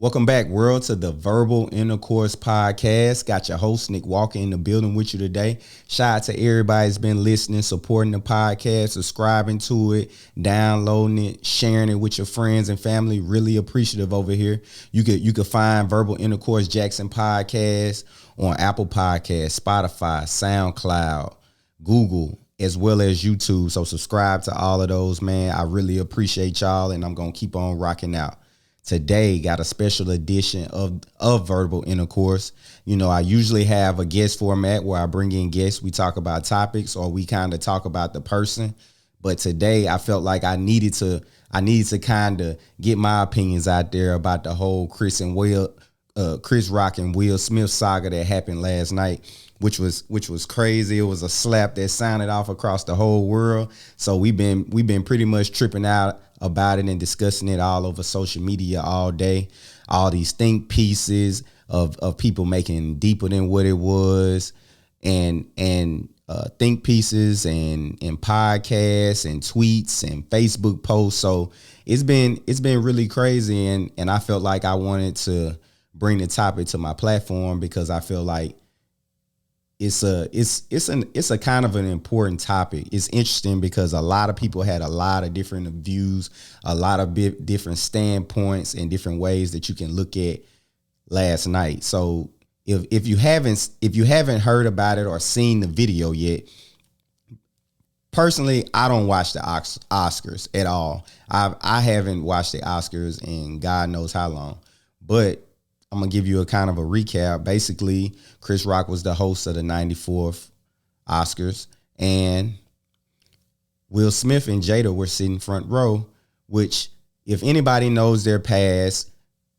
Welcome back, world, to the Verbal Intercourse Podcast. Got your host, Nick Walker, in the building with you today. Shout out to everybody that's been listening, supporting the podcast, subscribing to it, downloading it, sharing it with your friends and family. Really appreciative over here. You could find Verbal Intercourse Jackson Podcast on Apple Podcasts, Spotify, SoundCloud, Google, as well as YouTube. So subscribe to all of those, man. I really appreciate y'all, and I'm going to keep on rocking out. Today got a special edition of Verbal Intercourse. You know, I usually have a guest format where I bring in guests. We talk about topics or we kind of talk about the person. But today I felt like I needed to kind of get my opinions out there about the whole Chris Rock and Will Smith saga that happened last night, which was crazy. It was a slap that sounded off across the whole world. So we've been pretty much tripping out about it and discussing it all over social media all day. All these think pieces of people making deeper than what it was, and think pieces and podcasts and tweets and Facebook posts. So it's been really crazy, and I felt like I wanted to bring the topic to my platform because I feel like it's a kind of an important topic. It's interesting because a lot of people had a lot of different views, a lot of different standpoints and different ways that you can look at last night. So if you haven't heard about it or seen the video yet, personally, I don't watch the Oscars at all. I haven't watched the Oscars in God knows how long, but I'm going to give you a kind of a recap. Basically, Chris Rock was the host of the 94th Oscars, and Will Smith and Jada were sitting front row, which, if anybody knows their past,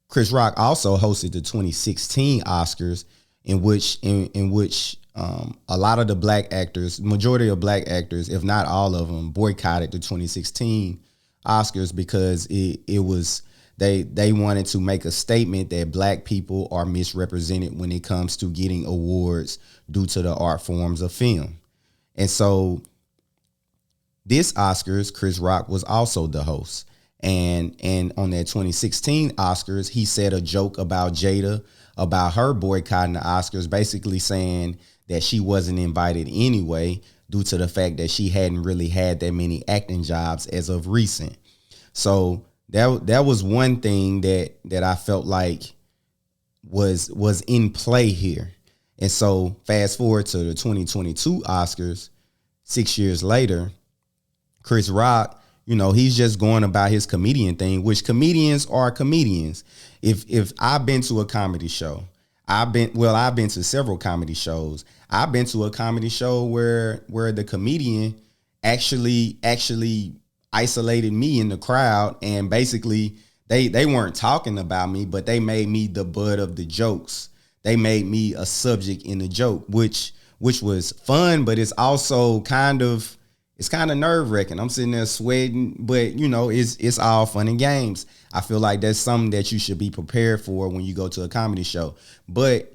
Chris Rock also hosted the 2016 Oscars, in which a lot of the black actors, majority of black actors, if not all of them, boycotted the 2016 Oscars because it was... They wanted to make a statement that black people are misrepresented when it comes to getting awards due to the art forms of film. And so this Oscars, Chris Rock was also the host. And on that 2016 Oscars, he said a joke about Jada, about her boycotting the Oscars, basically saying that she wasn't invited anyway due to the fact that she hadn't really had that many acting jobs as of recent. So that was one thing that I felt like was in play here. And so fast forward to the 2022 Oscars, 6 years later, Chris Rock, you know, he's just going about his comedian thing, which comedians are comedians. If I've been to a comedy show, I've been to several comedy shows. I've been to a comedy show where the comedian actually isolated me in the crowd, and basically they weren't talking about me, but they made me the butt of the jokes. They made me a subject in the joke, which was fun, but it's also kind of nerve-wracking. I'm sitting there sweating, but you know, it's all fun and games. I feel like that's something that you should be prepared for when you go to a comedy show. But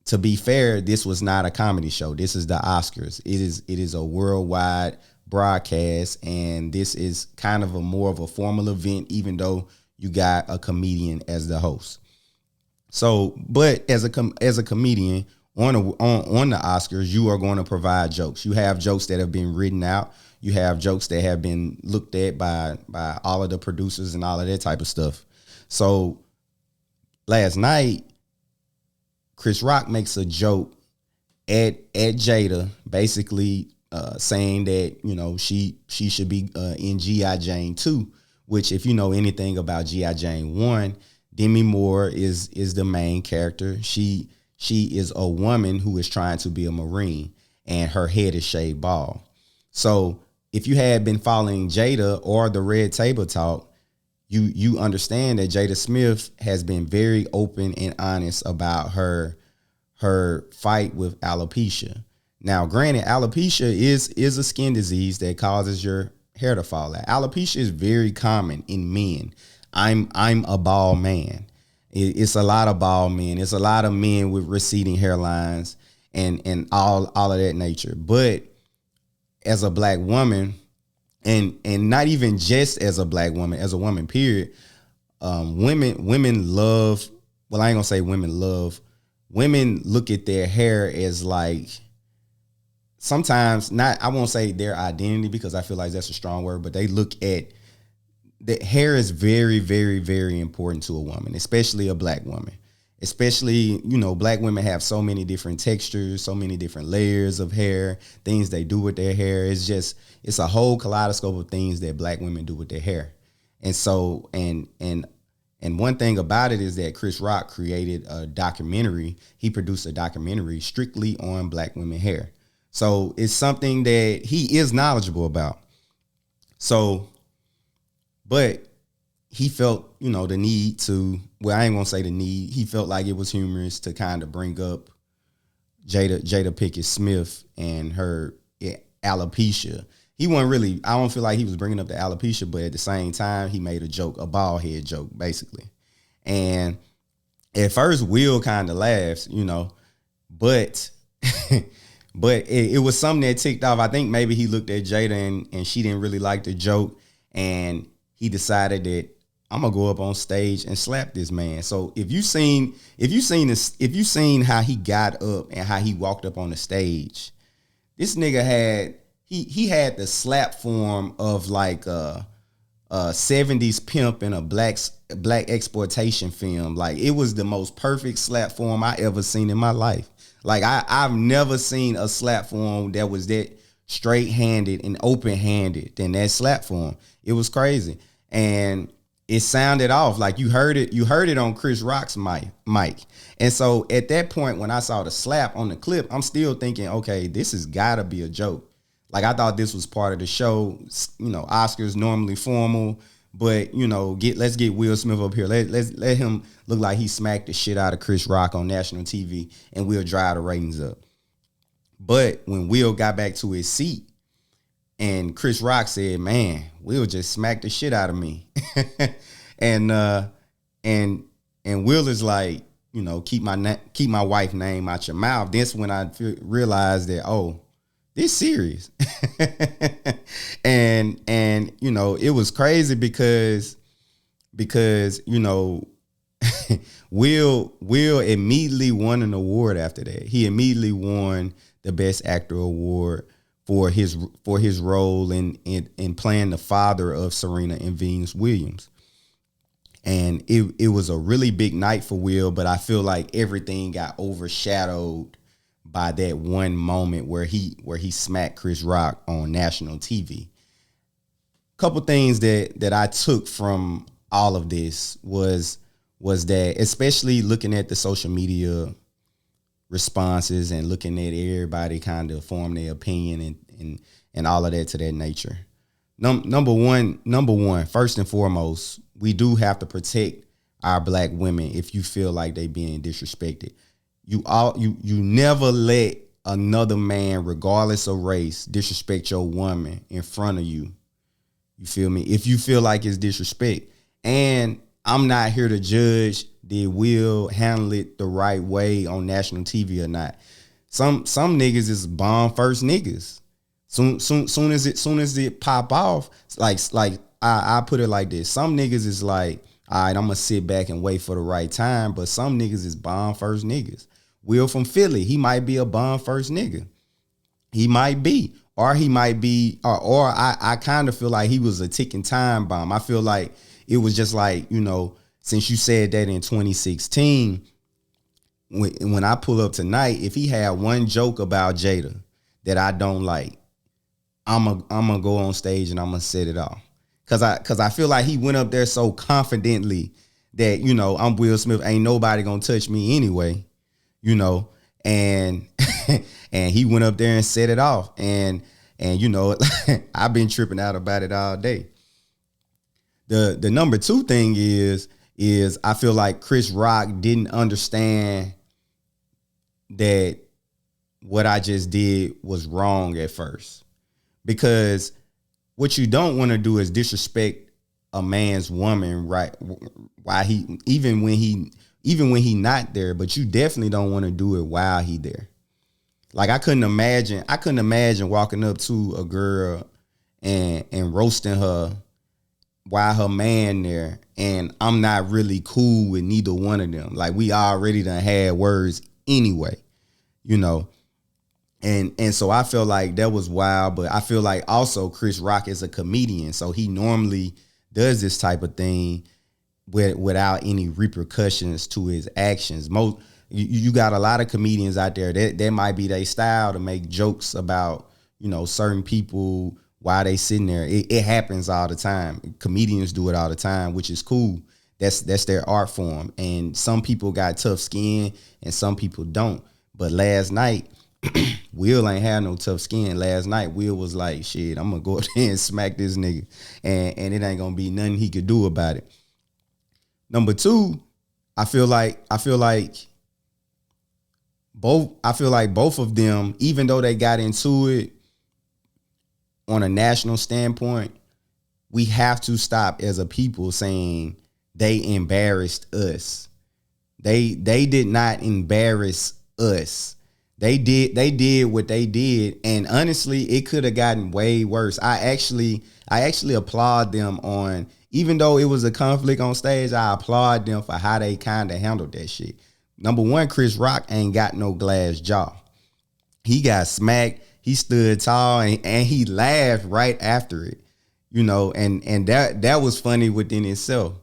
to be fair, this was not a comedy show. This is the Oscars. It is a worldwide broadcast, and this is kind of more of a formal event, even though you got a comedian as the host. So, but as a comedian on the Oscars, you are going to provide jokes. You have jokes that have been written out. You have jokes that have been looked at by all of the producers and all of that type of stuff. So last night, Chris Rock makes a joke at Jada, basically saying that, you know, she should be in G.I. Jane 2, which, if you know anything about G.I. Jane 1, Demi Moore is the main character. She is a woman who is trying to be a Marine, and her head is shaved bald. So if you had been following Jada or the Red Table Talk, you understand that Jada Smith has been very open and honest about her fight with alopecia. Now, granted, alopecia is a skin disease that causes your hair to fall out. Alopecia is very common in men. I'm a bald man. It's a lot of bald men. It's a lot of men with receding hairlines and all of that nature. But as a black woman, and not even just as a black woman, as a woman, period, women love. Well, I ain't gonna say women love. Women look at their hair as like sometimes not. I won't say their identity because I feel like that's a strong word, but they look at the hair is very, very, very important to a woman, especially a black woman. Especially, black women have so many different textures, so many different layers of hair, things they do with their hair. It's a whole kaleidoscope of things that black women do with their hair. And so, and one thing about it is that Chris Rock created a documentary. He produced a documentary strictly on black women hair. So it's something that he is knowledgeable about. So, but he felt, the need to, well, I ain't gonna say the need. He felt like it was humorous to kind of bring up Jada Pinkett Smith and her alopecia. He wasn't really, I don't feel like he was bringing up the alopecia, but at the same time, he made a joke, a bald head joke, basically. And at first, Will kind of laughs, but but it was something that ticked off. I think maybe he looked at Jada and she didn't really like the joke, and he decided that I'm gonna go up on stage and slap this man. So if you seen how he got up and how he walked up on the stage, this nigga had he had the slap form of like a 70s pimp in a black exploitation film. Like, it was the most perfect slap form I ever seen in my life. Like, I've never seen a slap form that was that straight-handed and open-handed than that slap form. It was crazy. And it sounded off like you heard it on Chris Rock's mic. And so at that point, when I saw the slap on the clip, I'm still thinking, okay, this has got to be a joke. Like, I thought this was part of the show. Oscars normally formal, but let's get Will Smith up here. Let him look like he smacked the shit out of Chris Rock on national TV, and we'll drive the ratings up. But when Will got back to his seat, and Chris Rock said, "Man, Will just smacked the shit out of me," and Will is like, keep my wife's name out your mouth. That's when I realized that, oh, this serious. and it was crazy because Will immediately won an award after that. He immediately won the Best Actor award for his role in playing the father of Serena and Venus Williams. And it was a really big night for Will, but I feel like everything got overshadowed by that one moment where he smacked Chris Rock on national TV. Couple things that I took from all of this was that, especially looking at the social media responses and looking at everybody kind of form their opinion and all of that to that nature. Number one, first and foremost, we do have to protect our black women if you feel like they being disrespected. You never let another man, regardless of race, disrespect your woman in front of you. You feel me? If you feel like it's disrespect. And I'm not here to judge did Will handle it the right way on national TV or not. Some niggas is bomb first niggas. Soon as it pop off, like I put it like this. Some niggas is like, all right, I'm gonna sit back and wait for the right time. But some niggas is bomb first niggas. Will from Philly, he might be a bomb first nigga. He might be. Or he might be, or I kind of feel like he was a ticking time bomb. I feel like it was just like, since you said that in 2016, when I pull up tonight, if he had one joke about Jada that I don't like, I'm gonna go on stage and I'm gonna set it off. Cause I feel like he went up there so confidently that, I'm Will Smith, ain't nobody gonna touch me anyway, and and he went up there and set it off. And I've been tripping out about it all day. The number two thing is I feel like Chris Rock didn't understand that what I just did was wrong at first. Because what you don't want to do is disrespect a man's woman, right? Why even when he not there, but you definitely don't want to do it while he there. Like, I couldn't imagine walking up to a girl and roasting her why her man there, and I'm not really cool with neither one of them. Like, we already done had words anyway, you know. And so I feel like that was wild, but I feel like also Chris Rock is a comedian, so he normally does this type of thing without any repercussions to his actions. Most you got a lot of comedians out there that might be their style to make jokes about, you know, certain people while they sitting there. It happens all the time. Comedians do it all the time, which is cool. That's their art form. And some people got tough skin and some people don't. But last night, Will ain't had no tough skin. Last night, Will was like, shit, I'm gonna go up there and smack this nigga. And it ain't gonna be nothing he could do about it. Number two, I feel like both of them, even though they got into it on a national standpoint, we have to stop as a people saying they embarrassed us. They did not embarrass us. They did what they did, and honestly, it could have gotten way worse. I actually applaud them on, even though it was a conflict on stage, I applaud them for how they kind of handled that shit. Number one, Chris Rock ain't got no glass jaw. He got smacked. He stood tall and he laughed right after it, you know, and that was funny within itself.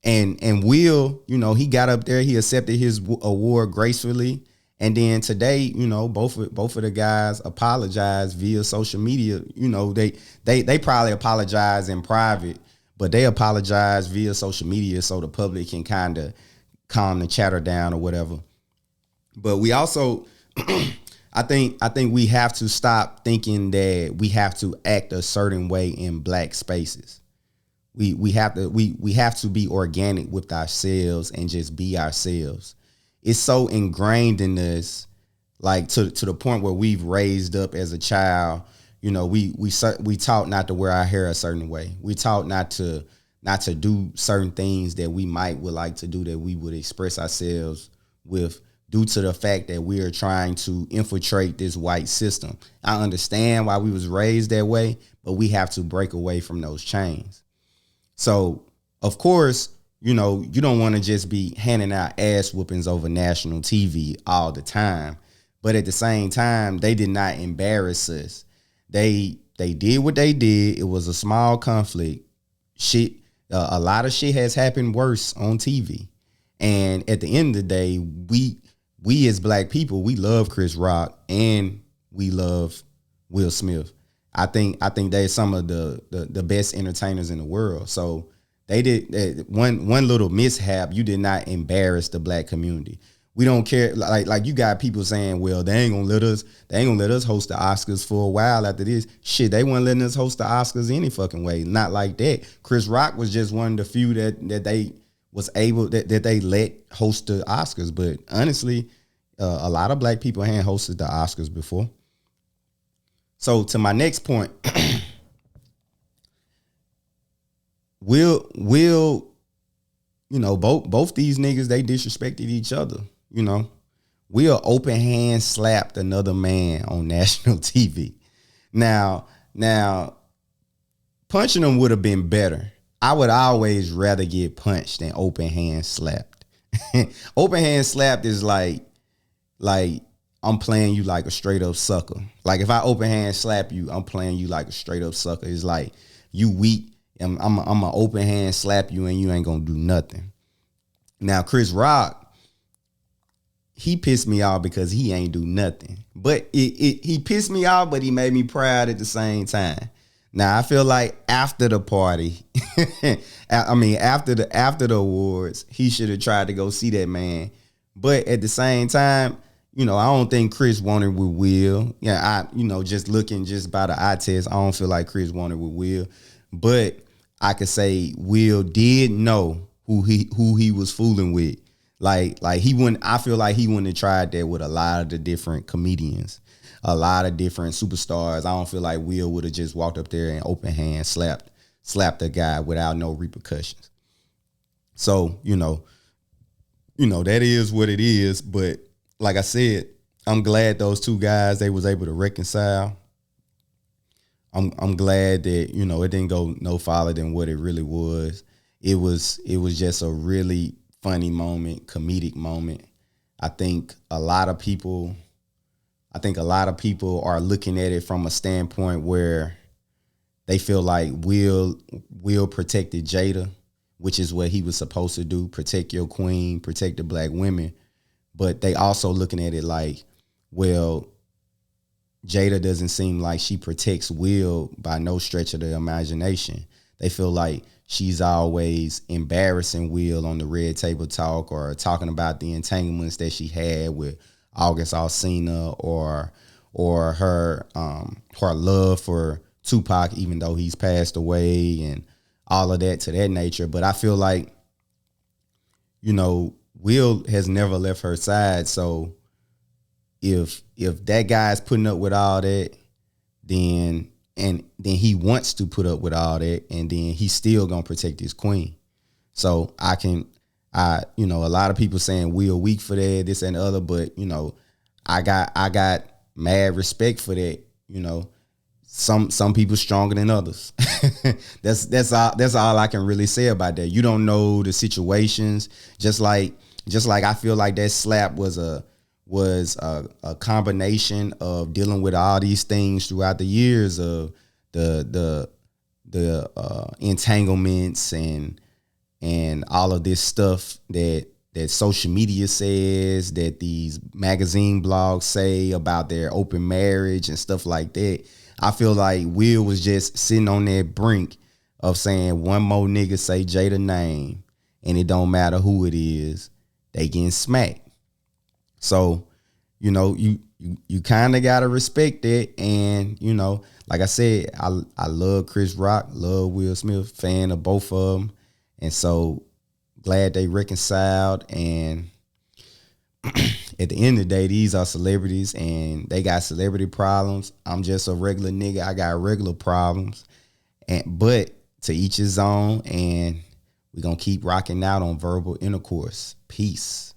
And Will, you know, he got up there, he accepted his award gracefully. And then today, you know, both of the guys apologized via social media. You know, they probably apologize in private, but they apologize via social media so the public can kind of calm the chatter down or whatever. But we also, I think we have to stop thinking that we have to act a certain way in black spaces. We have to be organic with ourselves and just be ourselves. It's so ingrained in us, like to the point where we've raised up as a child. You know, we taught not to wear our hair a certain way. We taught not to do certain things that we would like to do, that we would express ourselves with, due to the fact that we are trying to infiltrate this white system. I understand why we was raised that way, but we have to break away from those chains. So, of course, you know, you don't want to just be handing out ass whoopings over national TV all the time. But at the same time, they did not embarrass us. They did what they did. It was a small conflict. Shit, a lot of shit has happened worse on TV. And at the end of the day, we as black people, we love Chris Rock and we love Will Smith. I think they're some of the best entertainers in the world. So they did one little mishap. You did not embarrass the black community. We don't care. Like you got people saying, well, they ain't gonna let us host the Oscars for a while after this. Shit, they weren't letting us host the Oscars any fucking way. Not like that. Chris Rock was just one of the few that they was able that they let host the Oscars. But honestly, a lot of black people hadn't hosted the Oscars before. So to my next point, Will, you know, both these niggas, they disrespected each other. You know, Will open hand slapped another man on national TV. Now, punching him would have been better. I would always rather get punched than open hand slapped. Open hand slapped is like I'm playing you like a straight up sucker. Like if I open hand slap you, I'm playing you like a straight up sucker. It's like you weak. I'm a open hand slap you and you ain't gonna do nothing. Now Chris Rock, he pissed me off because he ain't do nothing. But he pissed me off, but he made me proud at the same time. Now I feel like after the party, after the awards, he should have tried to go see that man. But at the same time, you know, I don't think Chris wanted with Will. Yeah, just looking just by the eye test, I don't feel like Chris wanted with Will. But I could say Will did know who he was fooling with. Like he wouldn't. I feel like he wouldn't have tried that with a lot of the different comedians, a lot of different superstars. I don't feel like Will would have just walked up there and open hand slapped a guy without no repercussions. So you know that is what it is. But like I said, I'm glad those two guys, they was able to reconcile. I'm glad that, you know, it didn't go no farther than what it really was. It was just a really funny moment, comedic moment. I think a lot of people I think a lot of people are looking at it from a standpoint where they feel like Will protected Jada, which is what he was supposed to do, protect your queen, protect the black women. But they also looking at it like, well, Jada doesn't seem like she protects Will by no stretch of the imagination. They feel like she's always embarrassing Will on the red table talk, or talking about the entanglements that she had with August Alsina, or her love for Tupac, even though he's passed away, and all of that to that nature. But I feel like, you know, Will has never left her side. So if that guy's putting up with all that, then then he wants to put up with all that, and then he's still gonna protect his queen. So you know, a lot of people saying Will weak for that, this and the other, but you know, I got mad respect for that. You know, some people stronger than others. That's all I can really say about that. You don't know the situations. Just like I feel like that slap was a combination of dealing with all these things throughout the years of the entanglements and all of this stuff that social media says, that these magazine blogs say about their open marriage and stuff like that. I feel like Will was just sitting on that brink of saying, one more nigga say Jada name, and it don't matter who it is, they getting smacked. So, you know, you kind of gotta respect that. And you know, like I said, I love Chris Rock, love Will Smith, fan of both of them, and so glad they reconciled. And at the end of the day, these are celebrities and they got celebrity problems. I'm just a regular nigga. I got regular problems. But to each his own, and we're gonna keep rocking out on verbal intercourse. Peace.